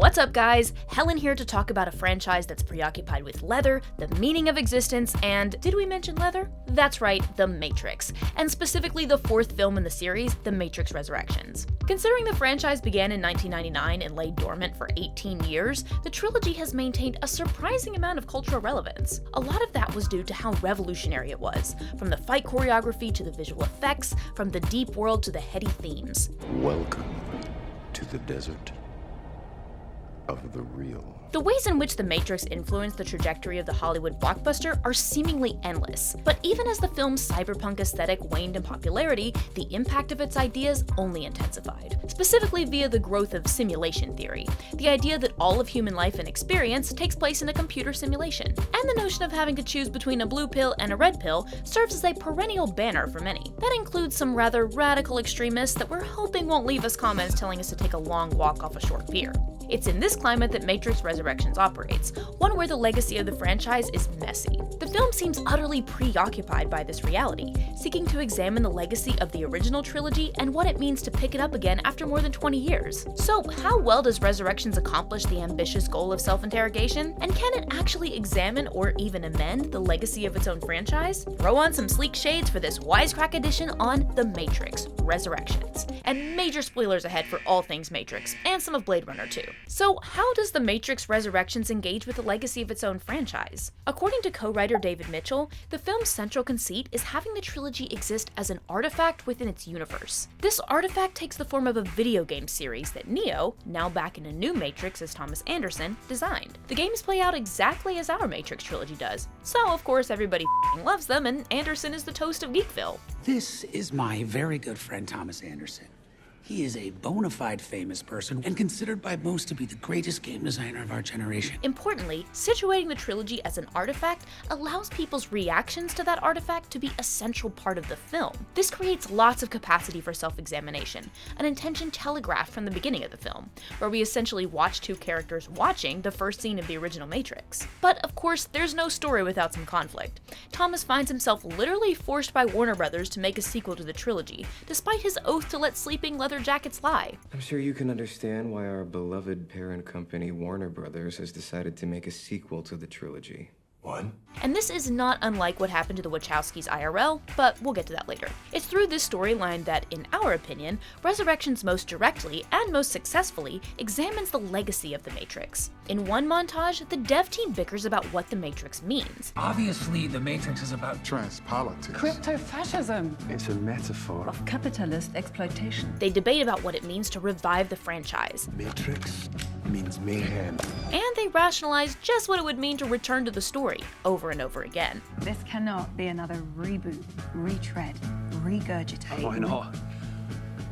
What's up guys, Helen here to talk about a franchise that's preoccupied with leather, the meaning of existence, and did we mention leather? That's right, The Matrix, and specifically the fourth film in the series, The Matrix Resurrections. Considering the franchise began in 1999 and lay dormant for 18 years, the trilogy has maintained a surprising amount of cultural relevance. A lot of that was due to how revolutionary it was, from the fight choreography to the visual effects, from the deep world to the heady themes. Welcome to the desert of the real. The ways in which The Matrix influenced the trajectory of the Hollywood blockbuster are seemingly endless, but even as the film's cyberpunk aesthetic waned in popularity, the impact of its ideas only intensified, specifically via the growth of simulation theory, the idea that all of human life and experience takes place in a computer simulation, and the notion of having to choose between a blue pill and a red pill serves as a perennial banner for many. That includes some rather radical extremists that we're hoping won't leave us comments telling us to take a long walk off a short pier. It's in this climate that Matrix Resurrections operates, one where the legacy of the franchise is messy. The film seems utterly preoccupied by this reality, seeking to examine the legacy of the original trilogy and what it means to pick it up again after more than 20 years. So how well does Resurrections accomplish the ambitious goal of self-interrogation? And can it actually examine or even amend the legacy of its own franchise? Throw on some sleek shades for this Wisecrack Edition on The Matrix Resurrections. And major spoilers ahead for all things Matrix, and some of Blade Runner too. So how does The Matrix Resurrections engage with the legacy of its own franchise? According to co-writer David Mitchell, the film's central conceit is having the trilogy exist as an artifact within its universe. This artifact takes the form of a video game series that Neo, now back in a new Matrix as Thomas Anderson, designed. The games play out exactly as our Matrix trilogy does, so of course everybody loves them and Anderson is the toast of Geekville. This is my very good friend Thomas Anderson. He is a bona fide famous person and considered by most to be the greatest game designer of our generation. Importantly, situating the trilogy as an artifact allows people's reactions to that artifact to be a central part of the film. This creates lots of capacity for self-examination, an intention telegraphed from the beginning of the film, where we essentially watch two characters watching the first scene of the original Matrix. But of course, there's no story without some conflict. Thomas finds himself literally forced by Warner Brothers to make a sequel to the trilogy, despite his oath to let sleeping leather jackets lie. I'm sure you can understand why our beloved parent company, Warner Brothers, has decided to make a sequel to the trilogy. What? And this is not unlike what happened to the Wachowskis IRL, but we'll get to that later. It's through this storyline that, in our opinion, Resurrections most directly and most successfully examines the legacy of the Matrix. In one montage, the dev team bickers about what the Matrix means. Obviously, the Matrix is about Transpolitics. Crypto-fascism It's a metaphor. of capitalist exploitation. They debate about what it means to revive the franchise. Matrix means mayhem. And they rationalize just what it would mean to return to the story, over and over again. This cannot be another reboot, retread, regurgitate. Why not?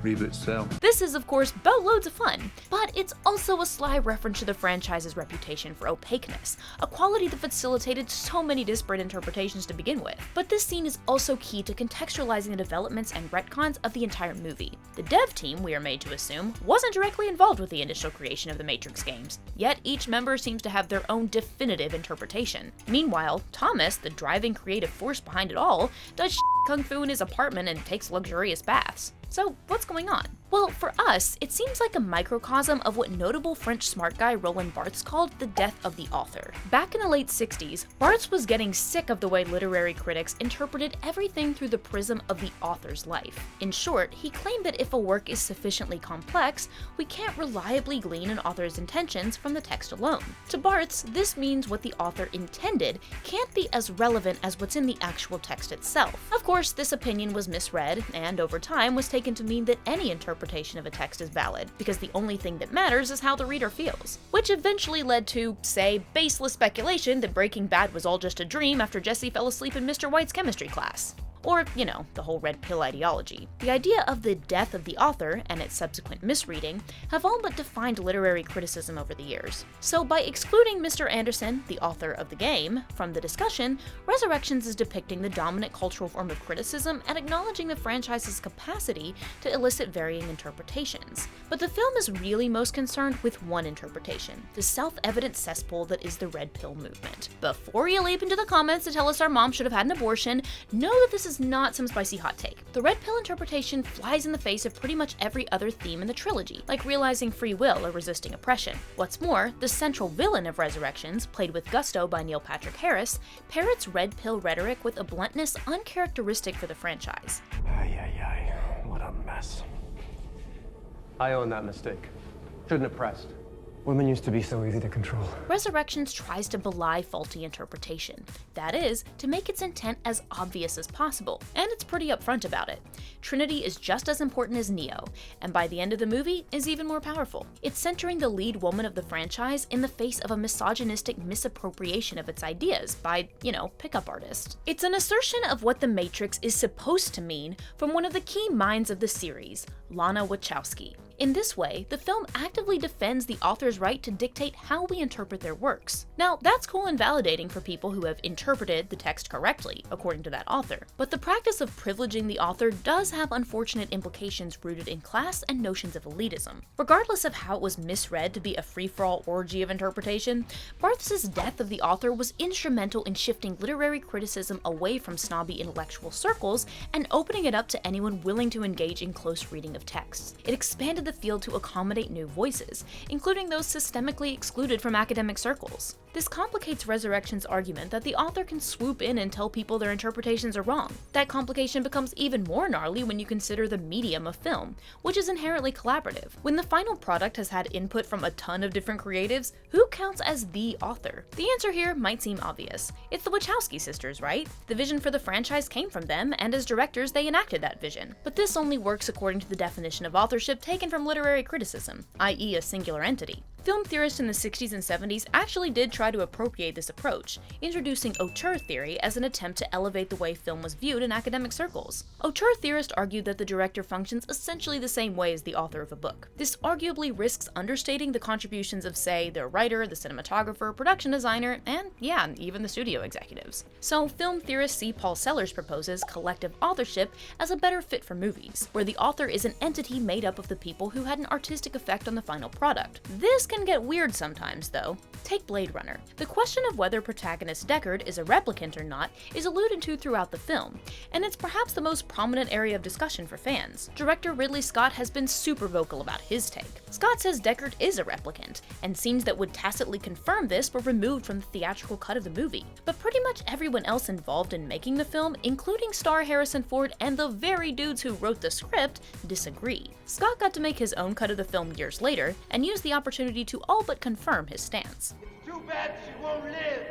Reboot sell. This is, of course, boatloads of fun, but it's also a sly reference to the franchise's reputation for opaqueness, a quality that facilitated so many disparate interpretations to begin with. But this scene is also key to contextualizing the developments and retcons of the entire movie. The dev team, we are made to assume, wasn't directly involved with the initial creation of the Matrix games, yet each member seems to have their own definitive interpretation. Meanwhile, Thomas, the driving creative force behind it all, does kung fu in his apartment and takes luxurious baths. So what's going on? Well, for us, it seems like a microcosm of what notable French smart guy Roland Barthes called the death of the author. Back in the late 60s, Barthes was getting sick of the way literary critics interpreted everything through the prism of the author's life. In short, he claimed that if a work is sufficiently complex, we can't reliably glean an author's intentions from the text alone. To Barthes, this means what the author intended can't be as relevant as what's in the actual text itself. Of course, this opinion was misread, and over time was taken to mean that any interpretation of a text is valid, because the only thing that matters is how the reader feels. Which eventually led to, say, baseless speculation that Breaking Bad was all just a dream after Jesse fell asleep in Mr. White's chemistry class. Or, you know, the whole red pill ideology. The idea of the death of the author, and its subsequent misreading, have all but defined literary criticism over the years. So by excluding Mr. Anderson, the author of the game, from the discussion, Resurrections is depicting the dominant cultural form of criticism and acknowledging the franchise's capacity to elicit varying interpretations. But the film is really most concerned with one interpretation, the self-evident cesspool that is the red pill movement. Before you leap into the comments to tell us our mom should have had an abortion, know that this is is not some spicy hot take. The red pill interpretation flies in the face of pretty much every other theme in the trilogy, like realizing free will or resisting oppression. What's more, the central villain of Resurrections, played with gusto by Neil Patrick Harris, parrots red pill rhetoric with a bluntness uncharacteristic for the franchise. Ay, what a mess. I own that mistake. Shouldn't have pressed. Women used to be so easy to control. Resurrections tries to belie faulty interpretation. That is, to make its intent as obvious as possible, and it's pretty upfront about it. Trinity is just as important as Neo, and by the end of the movie is even more powerful. It's centering the lead woman of the franchise in the face of a misogynistic misappropriation of its ideas by, pickup artists. It's an assertion of what the Matrix is supposed to mean from one of the key minds of the series, Lana Wachowski. In this way, the film actively defends the author's right to dictate how we interpret their works. Now, that's cool and validating for people who have interpreted the text correctly, according to that author. But the practice of privileging the author does have unfortunate implications rooted in class and notions of elitism. Regardless of how it was misread to be a free-for-all orgy of interpretation, Barthes's death of the author was instrumental in shifting literary criticism away from snobby intellectual circles and opening it up to anyone willing to engage in close reading of texts. It expanded the field to accommodate new voices, including those systemically excluded from academic circles. This complicates Resurrection's argument that the author can swoop in and tell people their interpretations are wrong. That complication becomes even more gnarly when you consider the medium of film, which is inherently collaborative. When the final product has had input from a ton of different creatives, who counts as the author? The answer here might seem obvious. It's the Wachowski sisters, right? The vision for the franchise came from them, and as directors they enacted that vision. But this only works according to the definition of authorship taken from literary criticism, i.e. a singular entity. Film theorists in the 60s and 70s actually did try to appropriate this approach, introducing auteur theory as an attempt to elevate the way film was viewed in academic circles. Auteur theorists argued that the director functions essentially the same way as the author of a book. This arguably risks understating the contributions of, say, the writer, the cinematographer, production designer, and even the studio executives. So film theorist C. Paul Sellers proposes collective authorship as a better fit for movies, where the author is an entity made up of the people who had an artistic effect on the final product. This can get weird sometimes, though. Take Blade Runner. The question of whether protagonist Deckard is a replicant or not is alluded to throughout the film, and it's perhaps the most prominent area of discussion for fans. Director Ridley Scott has been super vocal about his take. Scott says Deckard is a replicant, and scenes that would tacitly confirm this were removed from the theatrical cut of the movie. But pretty much everyone else involved in making the film, including star Harrison Ford and the very dudes who wrote the script, disagree. Scott got to make his own cut of the film years later, and used the opportunity to all but confirm his stance. Too bad she won't live.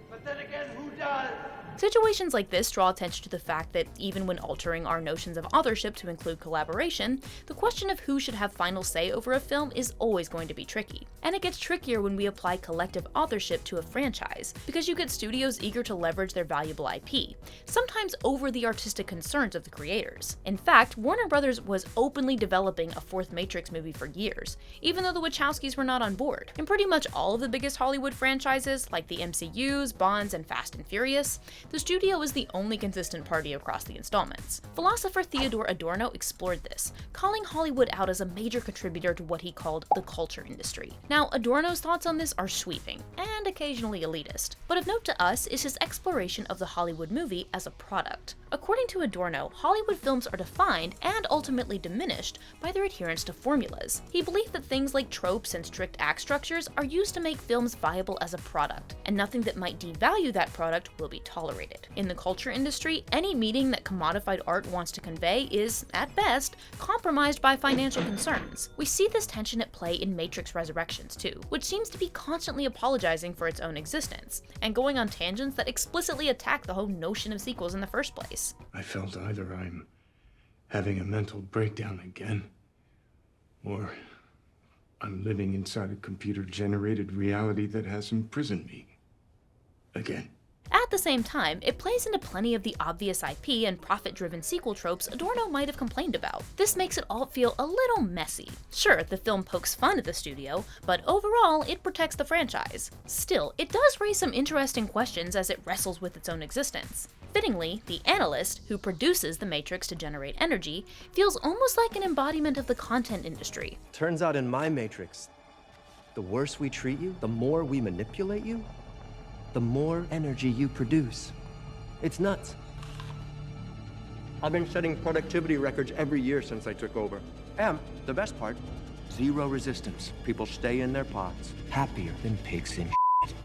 But then again, who does? Situations like this draw attention to the fact that even when altering our notions of authorship to include collaboration, the question of who should have final say over a film is always going to be tricky. And it gets trickier when we apply collective authorship to a franchise, because you get studios eager to leverage their valuable IP, sometimes over the artistic concerns of the creators. In fact, Warner Brothers was openly developing a fourth Matrix movie for years, even though the Wachowskis were not on board. In pretty much all of the biggest Hollywood franchises, like the MCUs, Bonds, and Fast and Furious, the studio is the only consistent party across the installments. Philosopher Theodore Adorno explored this, calling Hollywood out as a major contributor to what he called the culture industry. Now, Adorno's thoughts on this are sweeping, and occasionally elitist, but of note to us is his exploration of the Hollywood movie as a product. According to Adorno, Hollywood films are defined, and ultimately diminished, by their adherence to formulas. He believed that things like tropes and strict act structures are used to make films viable as a product, and nothing that might devalue that product will be tolerated. In the culture industry, any meaning that commodified art wants to convey is, at best, compromised by financial concerns. We see this tension at play in Matrix Resurrections too, which seems to be constantly apologizing for its own existence, and going on tangents that explicitly attack the whole notion of sequels in the first place. I felt either I'm having a mental breakdown again, or I'm living inside a computer-generated reality that has imprisoned me again. At the same time, it plays into plenty of the obvious IP and profit-driven sequel tropes Adorno might have complained about. This makes it all feel a little messy. Sure, the film pokes fun at the studio, but overall, it protects the franchise. Still, it does raise some interesting questions as it wrestles with its own existence. Fittingly, the analyst, who produces the Matrix to generate energy, feels almost like an embodiment of the content industry. Turns out in my Matrix, the worse we treat you, the more we manipulate you, the more energy you produce. It's nuts. I've been setting productivity records every year since I took over. And the best part, zero resistance. People stay in their pods, happier than pigs in.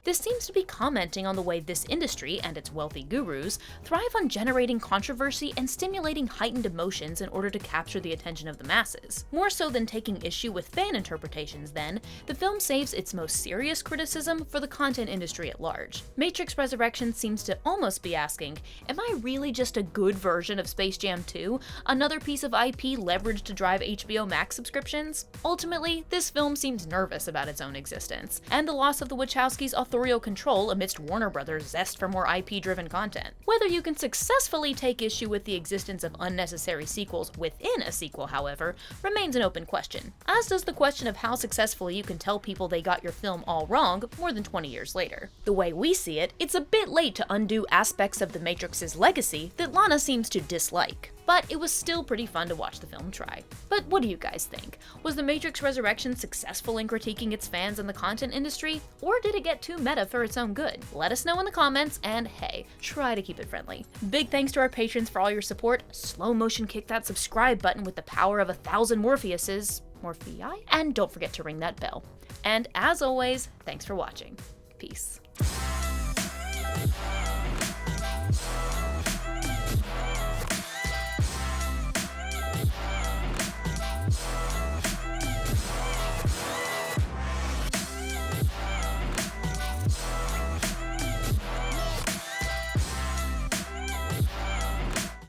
This seems to be commenting on the way this industry and its wealthy gurus thrive on generating controversy and stimulating heightened emotions in order to capture the attention of the masses. More so than taking issue with fan interpretations, then, the film saves its most serious criticism for the content industry at large. Matrix Resurrections seems to almost be asking, am I really just a good version of Space Jam 2? Another piece of IP leveraged to drive HBO Max subscriptions? Ultimately, this film seems nervous about its own existence, and the loss of the Wachowskis' authorial control amidst Warner Brothers' zest for more IP-driven content. Whether you can successfully take issue with the existence of unnecessary sequels within a sequel, however, remains an open question, as does the question of how successfully you can tell people they got your film all wrong more than 20 years later. The way we see it, it's a bit late to undo aspects of The Matrix's legacy that Lana seems to dislike. But it was still pretty fun to watch the film try. But what do you guys think? Was The Matrix Resurrections successful in critiquing its fans and the content industry? Or did it get too meta for its own good? Let us know in the comments, and hey, try to keep it friendly. Big thanks to our patrons for all your support. Slow motion kick that subscribe button with the power of 1,000 Morpheuses. Morphei? And don't forget to ring that bell. And as always, thanks for watching. Peace.